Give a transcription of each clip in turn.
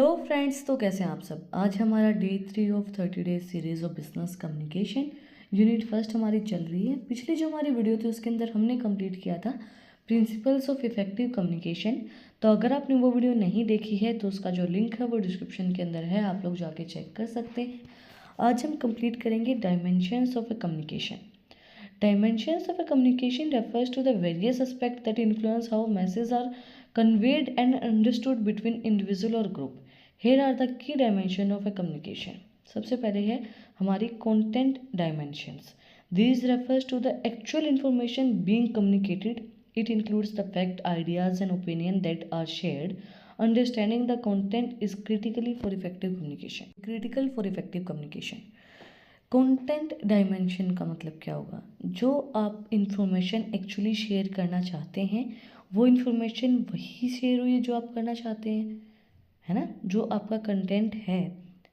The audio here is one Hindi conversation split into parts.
हेलो फ्रेंड्स, तो कैसे हैं आप सब। आज हमारा day 3 of 30 days series of business communication unit first हमारी चल रही है। पिछली जो हमारी वीडियो थी उसके अंदर हमने कंप्लीट किया था प्रिंसिपल्स ऑफ इफेक्टिव कम्युनिकेशन। तो अगर आपने वो वीडियो नहीं देखी है तो उसका जो लिंक है वो डिस्क्रिप्शन के अंदर है, आप लोग जाके चेक कर सकते हैं। आज हम कंप्लीट करेंगे dimensions of A communication. Dimensions of a communication refers to the various aspects that influence how messages are conveyed and understood between individual or group. Here are the key dimensions of a communication. सबसे पहले है हमारी content dimensions. These refers to the actual information being communicated. It includes the fact, ideas and opinion that are shared. Understanding the content is critically for effective communication. Critical for effective communication. Content dimension का मतलब क्या होगा? जो आप इंफॉर्मेशन एक्चुअली शेयर करना चाहते हैं वो इंफॉर्मेशन वही शेयर हुई है जो आप करना चाहते हैं, है ना। जो आपका कंटेंट है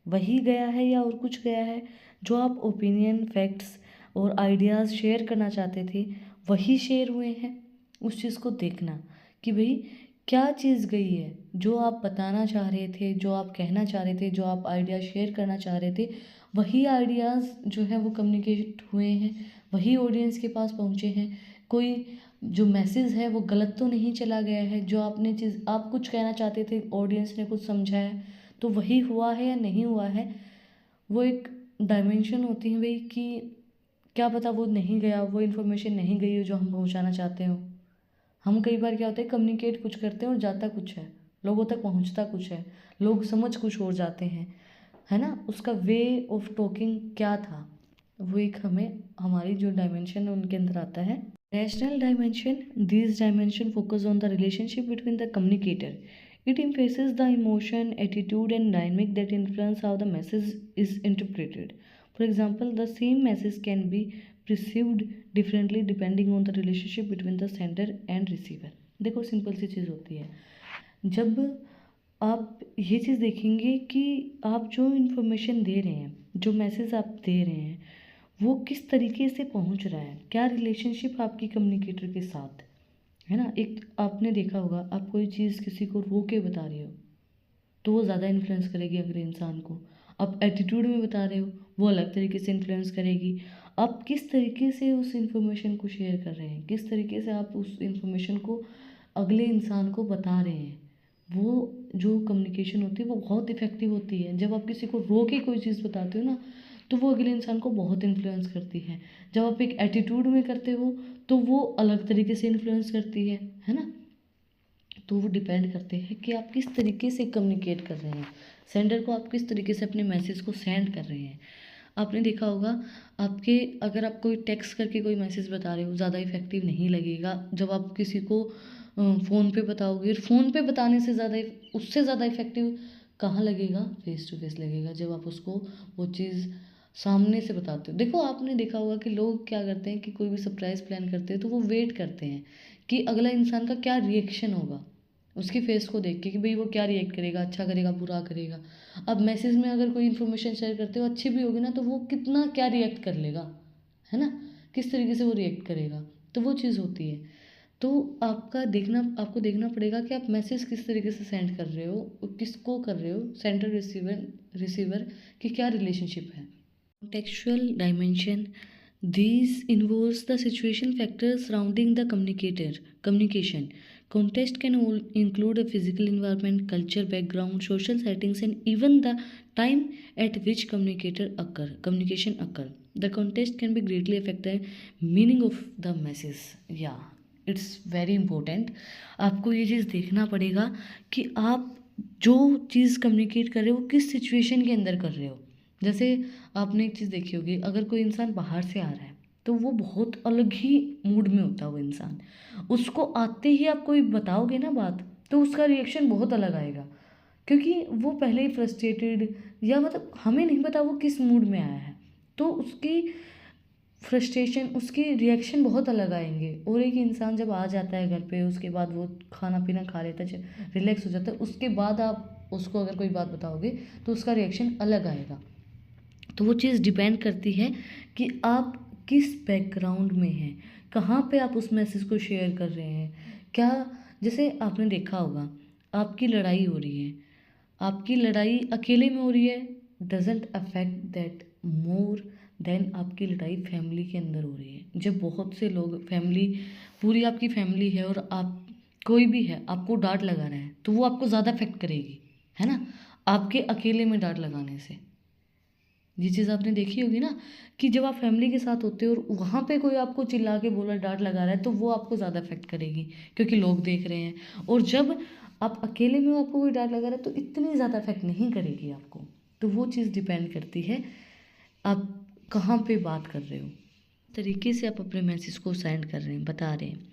वही गया है या और कुछ गया है। जो आप ओपिनियन, फैक्ट्स और आइडियाज़ शेयर करना चाहते थे वही शेयर हुए हैं। उस चीज़ को देखना कि भाई क्या चीज़ गई है, जो आप बताना चाह रहे थे, जो आप कहना चाह रहे थे, जो आप आइडिया शेयर करना चाह रहे थे वही आइडियाज़ जो है वो कम्युनिकेट हुए हैं, वही ऑडियंस के पास पहुँचे हैं। कोई जो मैसेज है वो गलत तो नहीं चला गया है। जो आपने चीज़ आप कुछ कहना चाहते थे ऑडियंस ने कुछ समझाया तो वही हुआ है या नहीं हुआ है। वो एक डायमेंशन होती है भाई कि क्या पता वो नहीं गया, वो इन्फॉर्मेशन नहीं गई हो जो हम पहुंचाना चाहते हो। हम कई बार क्या होता है कम्युनिकेट कुछ करते हैं और जाता कुछ है, लोगों तक पहुंचता कुछ है, लोग समझ कुछ और जाते हैं, है ना। उसका वे ऑफ टॉकिंग क्या था वो एक हमें हमारी जो डायमेंशन है उनके अंदर आता है। National dimension, this dimension focus on the relationship between the communicator. It emphasizes the emotion, attitude and dynamic that influence how the message is interpreted. For example, the same message can be perceived differently depending on the relationship between the sender and receiver. देखो सिंपल सी चीज़ होती है, जब आप ये चीज़ देखेंगे कि आप जो इन्फॉर्मेशन दे रहे हैं, जो मैसेज आप दे रहे हैं वो किस तरीके से पहुंच रहा है, क्या रिलेशनशिप आपकी कम्युनिकेटर के साथ है ना। एक आपने देखा होगा, आप कोई चीज़ किसी को रो के बता रहे हो तो वो ज़्यादा इन्फ्लुएंस करेगी अगले इंसान को। आप एटीट्यूड में बता रहे हो वो अलग तरीके से इन्फ्लुएंस करेगी। आप किस तरीके से उस इन्फॉर्मेशन को शेयर कर रहे हैं, किस तरीके से आप उस इन्फॉर्मेशन को अगले इंसान को बता रहे हैं, वो जो कम्युनिकेशन होती है वो बहुत इफ़ेक्टिव होती है। जब आप किसी को रो के कोई चीज़ बताते हो ना तो वो अगले इंसान को बहुत इन्फ्लुएंस करती है। जब आप एक एटीट्यूड में करते हो तो वो अलग तरीके से इन्फ्लुएंस करती है ना। तो वो डिपेंड करते हैं कि आप किस तरीके से कम्युनिकेट कर रहे हैं, सेंडर को आप किस तरीके से अपने मैसेज को सेंड कर रहे हैं। आपने देखा होगा आपके अगर आप कोई टेक्स्ट करके कोई मैसेज बता रहे हो ज़्यादा इफेक्टिव नहीं लगेगा। जब आप किसी को फ़ोन पे बताओगे, फ़ोन पे बताने से ज़्यादा उससे ज़्यादा इफेक्टिव कहाँ लगेगा, फेस टू फेस लगेगा। जब आप उसको वो चीज़ सामने से बताते हो। देखो आपने देखा होगा कि लोग क्या करते हैं कि कोई भी सरप्राइज़ प्लान करते हैं तो वो वेट करते हैं कि अगला इंसान का क्या रिएक्शन होगा, उसकी फेस को देख के कि भाई वो क्या रिएक्ट करेगा, अच्छा करेगा, बुरा करेगा। अब मैसेज में अगर कोई इन्फॉर्मेशन शेयर करते हो अच्छी भी होगी ना तो वो कितना क्या रिएक्ट कर लेगा, है ना, किस तरीके से वो रिएक्ट करेगा। तो वो चीज़ होती है। तो आपको देखना पड़ेगा कि आप मैसेज किस तरीके से सेंड कर रहे हो और किसको कर रहे हो, सेंडर रिसीवर की क्या रिलेशनशिप है। Contextual dimension. These involves the situation factors surrounding the communication. Context can include a physical environment, culture, background, social settings, and even the time at which communication occur. The context can be greatly affect the meaning of the message. Yeah, it's very important. आपको ये चीज़ देखना पड़ेगा कि आप जो चीज़ कम्युनिकेट कर रहे हो किस सिचुएशन के अंदर कर रहे हो। जैसे आपने एक चीज़ देखी होगी, अगर कोई इंसान बाहर से आ रहा है तो वो बहुत अलग ही मूड में होता है वो इंसान। उसको आते ही आप कोई बताओगे ना बात तो उसका रिएक्शन बहुत अलग आएगा, क्योंकि वो पहले ही फ्रस्ट्रेटेड या मतलब हमें नहीं पता वो किस मूड में आया है, तो उसकी फ्रस्ट्रेशन, उसकी रिएक्शन बहुत अलग आएंगे। और एक इंसान जब आ जाता है घर पे, उसके बाद वो खाना पीना खा लेता है, रिलैक्स हो जाता है, उसके बाद आप उसको अगर कोई बात बताओगे तो उसका रिएक्शन अलग आएगा। तो वो चीज़ डिपेंड करती है कि आप किस बैकग्राउंड में हैं, कहाँ पे आप उस मैसेज को शेयर कर रहे हैं। क्या, जैसे आपने देखा होगा आपकी लड़ाई हो रही है, आपकी लड़ाई अकेले में हो रही है doesn't affect that more than आपकी लड़ाई फैमिली के अंदर हो रही है। जब बहुत से लोग फैमिली, पूरी आपकी फैमिली है और आप कोई भी है आपको डांट लगा रहा है तो वो आपको ज़्यादा अफेक्ट करेगी, है ना, आपके अकेले में डांट लगाने से। ये चीज़ आपने देखी होगी ना कि जब आप फैमिली के साथ होते हो और वहाँ पे कोई आपको चिल्ला के बोला, डांट लगा रहा है, तो वो आपको ज़्यादा अफेक्ट करेगी क्योंकि लोग देख रहे हैं। और जब आप अकेले में हो, आपको कोई डांट लगा रहा है, तो इतनी ज़्यादा अफेक्ट नहीं करेगी आपको। तो वो चीज़ डिपेंड करती है आप कहाँ पे बात कर रहे हो, तरीके से आप अपने मैसेज को सेंड कर रहे हैं, बता रहे हैं।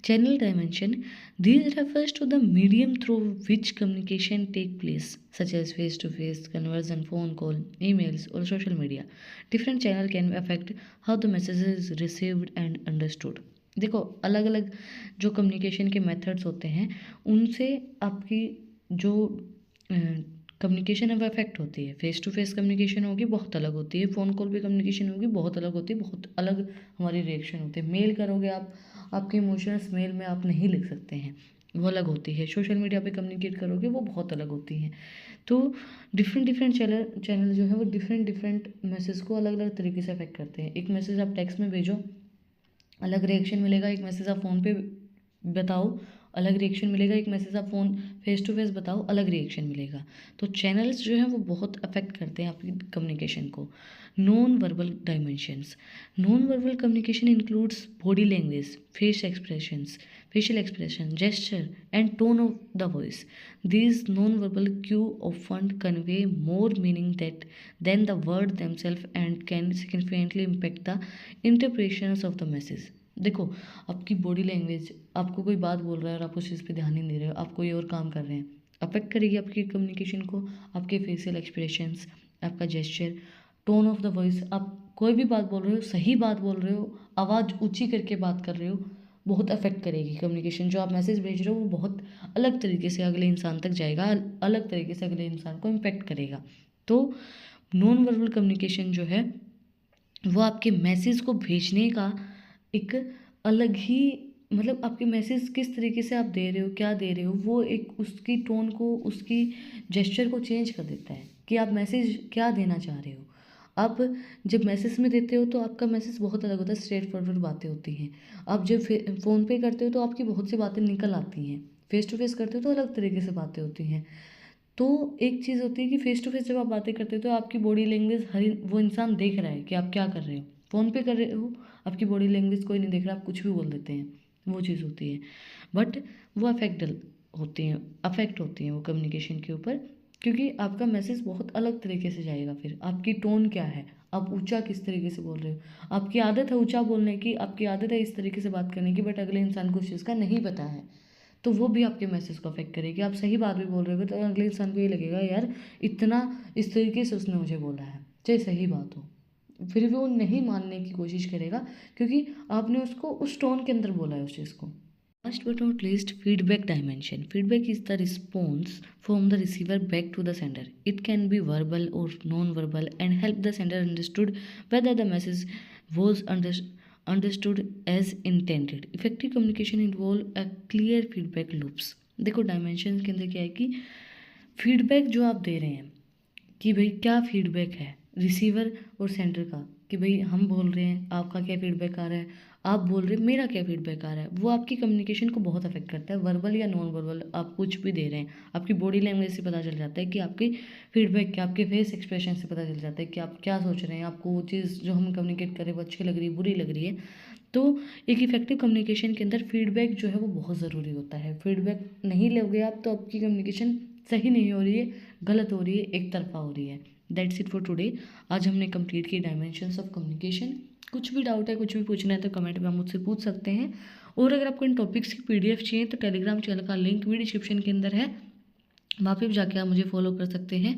Channel dimension. These refers to the medium through which communication take place, such as face-to-face, conversation, phone call, emails, or social media. Different channel can affect how the message is received and understood. देखो, अलग अलग जो कम्युनिकेशन के मेथड्स होते हैं उनसे आपकी जो कम्युनिकेशन है वो अफेक्ट होती है। फेस टू फेस कम्युनिकेशन होगी बहुत अलग होती है, फ़ोन कॉल पे कम्युनिकेशन होगी बहुत अलग होती है, बहुत अलग हमारी रिएक्शन होती है। मेल करोगे आप, आपके इमोशंस मेल में आप नहीं लिख सकते हैं, वो अलग होती है। सोशल मीडिया पे कम्युनिकेट करोगे वो बहुत अलग होती हैं। तो डिफरेंट चैनल जो है वो डिफरेंट मैसेज को अलग अलग तरीके से अफेक्ट करते हैं। एक मैसेज आप टेक्स्ट में भेजो, अलग रिएक्शन मिलेगा। एक मैसेज आप फ़ोन पे बताओ, अलग रिएक्शन मिलेगा। एक मैसेज आप फ़ोन फेस टू फेस बताओ, अलग रिएक्शन मिलेगा। तो चैनल्स जो हैं वो बहुत अफेक्ट करते हैं आपकी कम्युनिकेशन को। Non verbal dimensions. Non verbal communication includes body language, facial expression, gesture, and tone of the voice. These non-verbal cue often convey more meaning than the word themselves and can significantly impact the interpretations of the message. देखो, आपकी बॉडी लैंग्वेज, आपको कोई बात बोल रहा है और आप उस चीज़ पे ध्यान नहीं दे रहे हो, आप कोई और काम कर रहे हैं, अफेक्ट करेगी आपकी कम्युनिकेशन को। आपके फेशियल एक्सप्रेशंस, आपका gesture, tone of the voice, आप कोई भी बात बोल रहे हो, सही बात बोल रहे हो, आवाज़ ऊंची करके बात कर रहे हो, बहुत अफेक्ट करेगी कम्युनिकेशन। जो आप मैसेज भेज रहे हो वो बहुत अलग तरीके से अगले इंसान तक जाएगा, अलग तरीके से अगले इंसान को इम्पेक्ट करेगा। तो नॉन वर्बल कम्युनिकेशन जो है वो आपके मैसेज को भेजने का एक अलग ही, मतलब आपके मैसेज किस तरीके से आप दे रहे हो, क्या दे रहे हो, वो एक उसकी टोन को, उसकी जेस्चर को चेंज कर देता है कि आप मैसेज क्या देना चाह रहे हो। आप जब मैसेज में देते हो तो आपका मैसेज बहुत अलग होता है, स्ट्रेट फॉरवर्ड बातें होती हैं। आप जब फ़ोन पे करते हो तो आपकी बहुत सी बातें निकल आती हैं, फेस टू फेस करते हो तो अलग तरीके से बातें होती हैं। तो एक चीज़ होती है कि फेस टू फेस जब आप बातें करते हो तो आपकी बॉडी लैंग्वेज वो इंसान देख रहा है कि आप क्या कर रहे हो। फ़ोन पे कर रहे हो, आपकी बॉडी लैंग्वेज कोई नहीं देख रहा, आप कुछ भी बोल देते हैं, वो चीज़ होती है। बट वो अफेक्ट होती हैं वो कम्युनिकेशन के ऊपर, क्योंकि आपका मैसेज बहुत अलग तरीके से जाएगा। फिर आपकी टोन क्या है, आप ऊंचा किस तरीके से बोल रहे हो, आपकी आदत है ऊंचा बोलने की, आपकी आदत है इस तरीके से बात करने की, बट अगले इंसान को उस चीज़ का नहीं पता है, तो वो भी आपके मैसेज को अफेक्ट करेगी। आप सही बात भी बोल रहे हो तो अगले इंसान को ये लगेगा यार इतना इस तरीके से उसने मुझे बोला है, चाहे सही बात हो, फिर भी वो नहीं मानने की कोशिश करेगा क्योंकि आपने उसको उस टोन के अंदर बोला है उस चीज़ को। Last but not least, feedback dimension. Feedback is the response from the receiver back to the sender. It can be verbal or non-verbal and help the sender understood whether the message was understood as intended. Effective communication involve a clear feedback loops. देखो डायमेंशन के अंदर क्या है कि फीडबैक जो आप दे रहे हैं कि भाई क्या फीडबैक है रिसीवर और सेंडर का, कि भाई हम बोल रहे हैं आपका क्या फीडबैक आ रहा है, आप बोल रहे हैं मेरा क्या फीडबैक आ रहा है, वो आपकी कम्युनिकेशन को बहुत अफेक्ट करता है। वर्बल या नॉन वर्बल आप कुछ भी दे रहे हैं, आपकी बॉडी लैंग्वेज से पता चल जाता है कि आपकी फीडबैक क्या, आपके फेस एक्सप्रेशन से पता चल जाता है कि आप क्या सोच रहे हैं, आपको वो चीज़ जो हम कम्युनिकेट करें वो अच्छी लग रही है, बुरी लग रही है। तो एक इफेक्टिव कम्युनिकेशन के अंदर फीडबैक जो है वो बहुत ज़रूरी होता है। फीडबैक नहीं लोगे आप तो आपकी कम्युनिकेशन सही नहीं हो रही है, गलत हो रही है, एक तरफा हो रही है। That's it for today. आज हमने कंप्लीट की डायमेंशंस ऑफ कम्युनिकेशन। कुछ भी डाउट है, कुछ भी पूछना है तो कमेंट में आप मुझसे पूछ सकते हैं। और अगर आपको इन टॉपिक्स की PDF चाहिए तो टेलीग्राम चैनल का लिंक भी डिस्क्रिप्शन के अंदर है, वहाँ पे भी जाके आप मुझे फॉलो कर सकते हैं।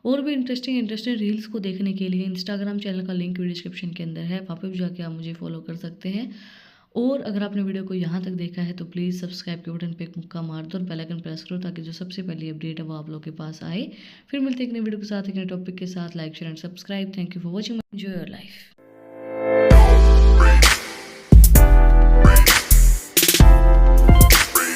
और भी इंटरेस्टिंग रील्स को देखने के लिए इंस्टाग्राम चैनल का लिंक भी डिस्क्रिप्शन के अंदर है, वहाँ पे भी जाके आप मुझे फॉलो कर सकते हैं। और अगर आपने वीडियो को यहाँ तक देखा है तो प्लीज़ सब्सक्राइब के बटन पे एक मुक्का मार दो और बेल आइकन प्रेस करो ताकि जो सबसे पहली अपडेट है वो आप लोग के पास आए। फिर मिलते हैं एक नए वीडियो के साथ, एक नए टॉपिक के साथ। Like share and subscribe. Thank you for watching. Enjoy your life.